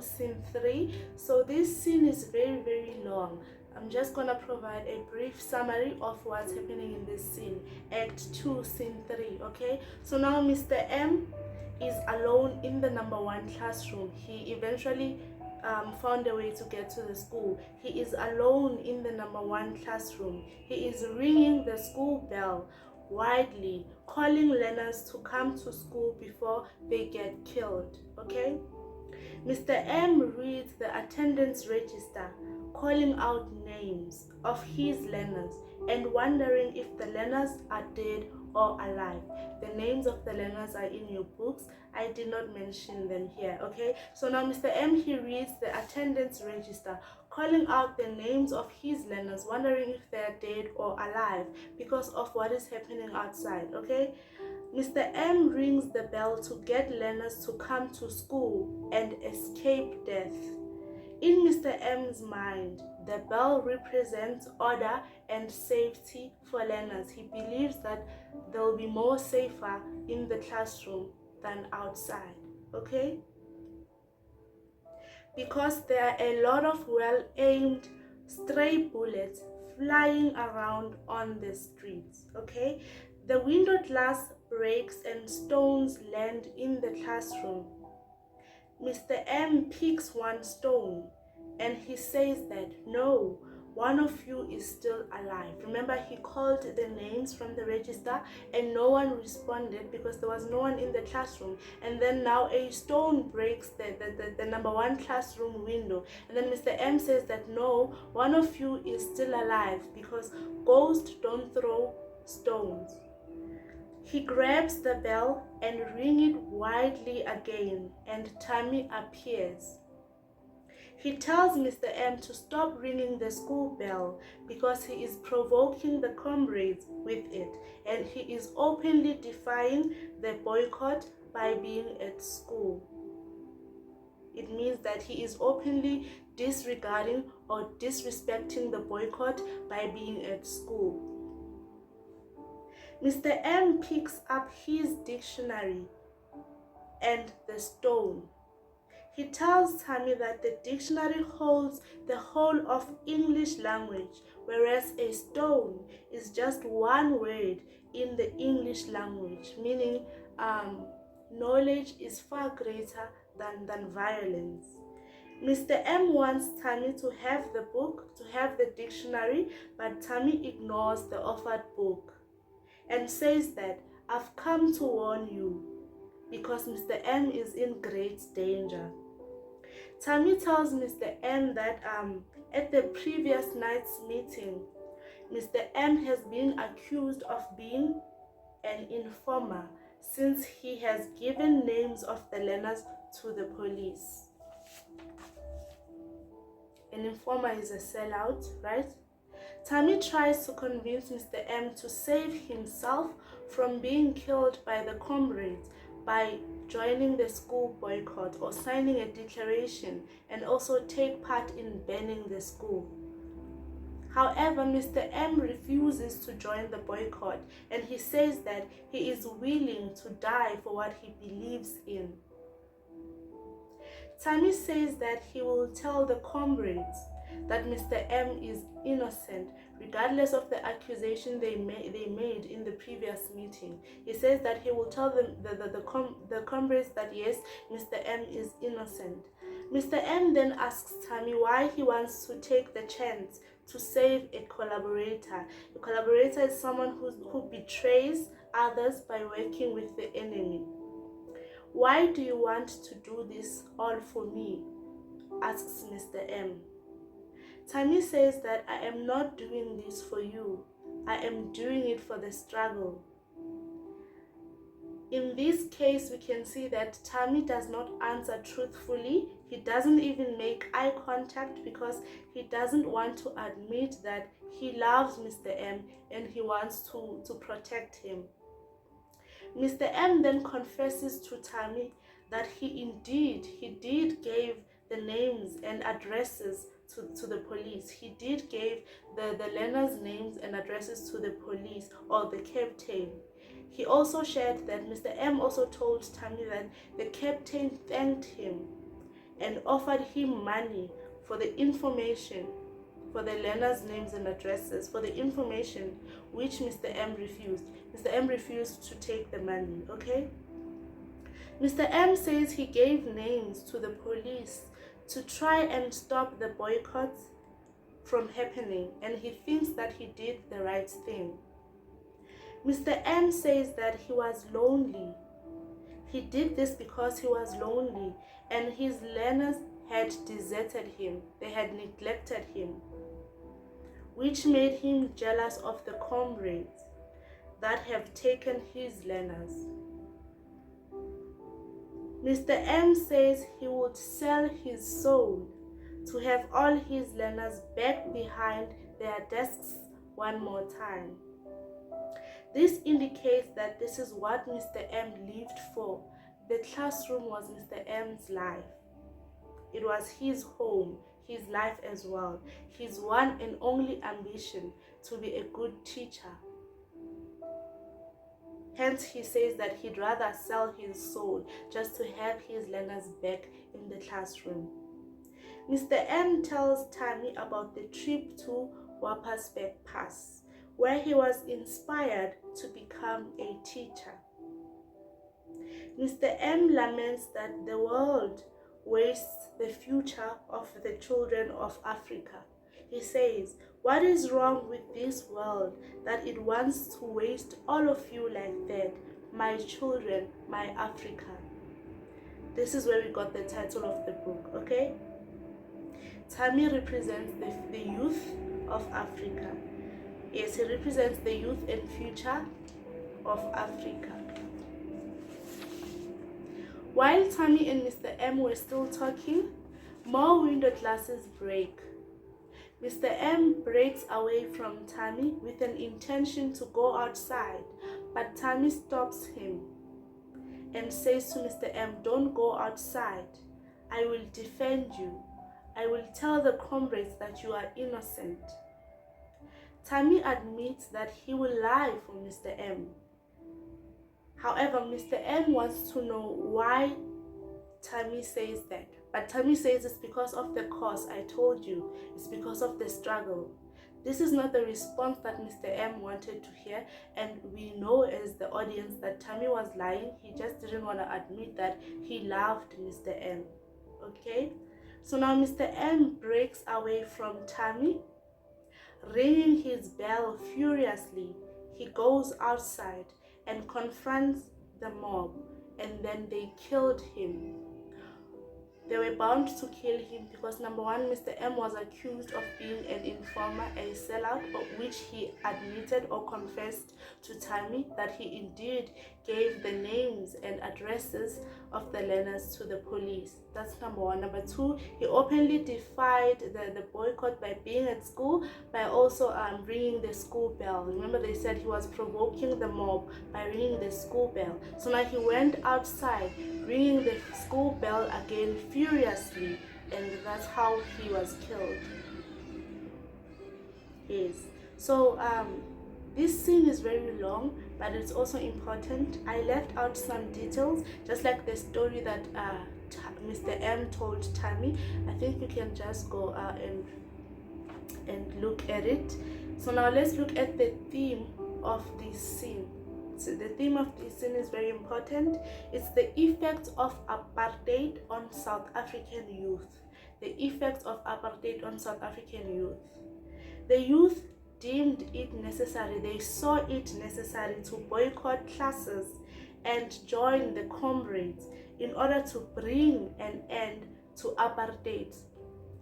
scene 3. So this scene is very long. I'm just gonna provide a brief summary of what's happening in this scene. Act 2, scene 3. Okay, so now Mr. M is alone in the number 1 classroom. He eventually found a way to get to the school. He is alone in the number 1 classroom. He is ringing the school bell widely, calling learners to come to school before they get killed. Okay, Mr. M reads the attendance register, calling out names of his learners and wondering if the learners are dead or alive. The names of the learners are in your books. I did not mention them here. Okay, so now Mr. M, he reads the attendance register, calling out the names of his learners, wondering if they are dead or alive because of what is happening outside. Okay, Mr. M rings the bell to get learners to come to school and escape death. In Mr. M's mind, the bell represents order and safety for learners. He believes that they'll be more safer in the classroom than outside. Okay? Because there are a lot of well-aimed stray bullets flying around on the streets. Okay? The window glass breaks and stones land in the classroom. Mr. M picks one stone and he says that no, one of you is still alive. Remember, he called the names from the register and no one responded because there was no one in the classroom. And then now a stone breaks the number 1 classroom window. And then Mr. M says that no, one of you is still alive because ghosts don't throw stones. He grabs the bell and rings it widely again, and Tammy appears. He tells Mr. M to stop ringing the school bell because he is provoking the comrades with it, and he is openly defying the boycott by being at school. It means that he is openly disregarding or disrespecting the boycott by being at school. Mr. M picks up his dictionary and the stone. He tells Tammy that the dictionary holds the whole of English language, whereas a stone is just one word in the English language, meaning knowledge is far greater than violence. Mr. M wants Tammy to have the book, to have the dictionary, but Tammy ignores the offered book and says that I've come to warn you because Mr. M is in great danger. Tammy tells Mr. M that at the previous night's meeting, Mr. M has been accused of being an informer since he has given names of the learners to the police. An informer is a sellout, right? Tammy tries to convince Mr. M to save himself from being killed by the comrades by joining the school boycott or signing a declaration and also take part in banning the school. However, Mr. M refuses to join the boycott and he says that he is willing to die for what he believes in. Tammy says that he will tell the comrades that Mr. M is innocent, regardless of the accusation they made in the previous meeting. He says that he will tell them, the comrades, that yes, Mr. M is innocent. Mr. M then asks Tammy why he wants to take the chance to save a collaborator. A collaborator is someone who betrays others by working with the enemy. Why do you want to do this all for me? Asks Mr. M. Tammy says that I am not doing this for you. I am doing it for the struggle. In this case, we can see that Tammy does not answer truthfully. He doesn't even make eye contact because he doesn't want to admit that he loves Mr. M and he wants to protect him. Mr. M then confesses to Tammy that he did give the names and addresses to the police. He did give the learners' names and addresses to the police or the captain. He also shared that Mr. M also told Tammy that the captain thanked him and offered him money for the information, for the learners' names and addresses, for the information, which Mr. M refused. Mr. M refused to take the money, okay? Mr. M says he gave names to the police to try and stop the boycotts from happening, and he thinks that he did the right thing. Mr. M says that he was lonely. He did this because he was lonely, and his learners had deserted him. They had neglected him, which made him jealous of the comrades that have taken his learners. Mr. M says he would sell his soul to have all his learners back behind their desks one more time. This indicates that this is what Mr. M lived for. The classroom was Mr. M's life. It was his home, his life as well. His one and only ambition to be a good teacher. Hence, he says that he'd rather sell his soul just to have his learners back in the classroom. Mr. M tells Tammy about the trip to Wapasberg Pass, where he was inspired to become a teacher. Mr. M laments that the world wastes the future of the children of Africa. He says, "What is wrong with this world that it wants to waste all of you like that? My children, my Africa." This is where we got the title of the book, okay? Tammy represents the youth of Africa. Yes, he represents the youth and future of Africa. While Tammy and Mr. M were still talking, more window glasses break. Mr. M breaks away from Tammy with an intention to go outside, but Tammy stops him and says to Mr. M, "Don't go outside. I will defend you. I will tell the comrades that you are innocent." Tammy admits that he will lie for Mr. M. However, Mr. M wants to know why Tammy says that. But Tammy says it's because of the cause. I told you, it's because of the struggle. This is not the response that Mr. M wanted to hear, and we know as the audience that Tammy was lying. He just didn't want to admit that he loved Mr. M. Okay? So now Mr. M breaks away from Tammy, ringing his bell furiously. He goes outside and confronts the mob, and then they killed him. They were bound to kill him because, number one, Mr. M was accused of being an informer, a sellout, which he admitted or confessed to Tammy that he indeed gave the names and addresses of the learners to the police. That's number one. Number two, he openly defied the boycott by being at school, by also ringing the school bell. Remember, they said he was provoking the mob by ringing the school bell. So now he went outside, ringing the school bell again furiously, and that's how he was killed. Yes. So this scene is very long, but it's also important. I left out some details, just like the story that Mr. M told Tammy. I think you can just go and look at it. So now let's look at the theme of this scene. So the theme of this scene is very important. It's the effects of apartheid on South African youth. The effects of apartheid on South African youth. The youth deemed it necessary, they saw it necessary to boycott classes and join the comrades in order to bring an end to apartheid,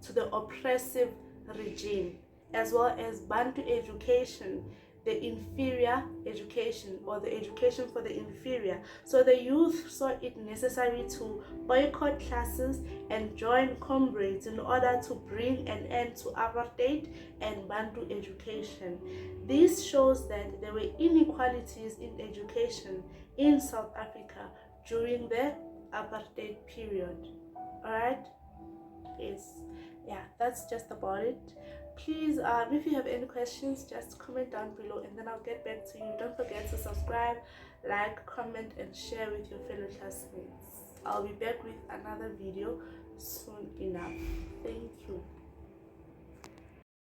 to the oppressive regime, as well as Bantu education, the inferior education, or the education for the inferior. So the youth saw it necessary to boycott classes and join comrades in order to bring an end to apartheid and Bantu education. This shows that there were inequalities in education in South Africa during the apartheid period. Alright? Yes. Yeah, that's just about it. Please, if you have any questions, just comment down below and then I'll get back to you. Don't forget to subscribe, like, comment, and share with your fellow classmates. I'll be back with another video soon enough. Thank you.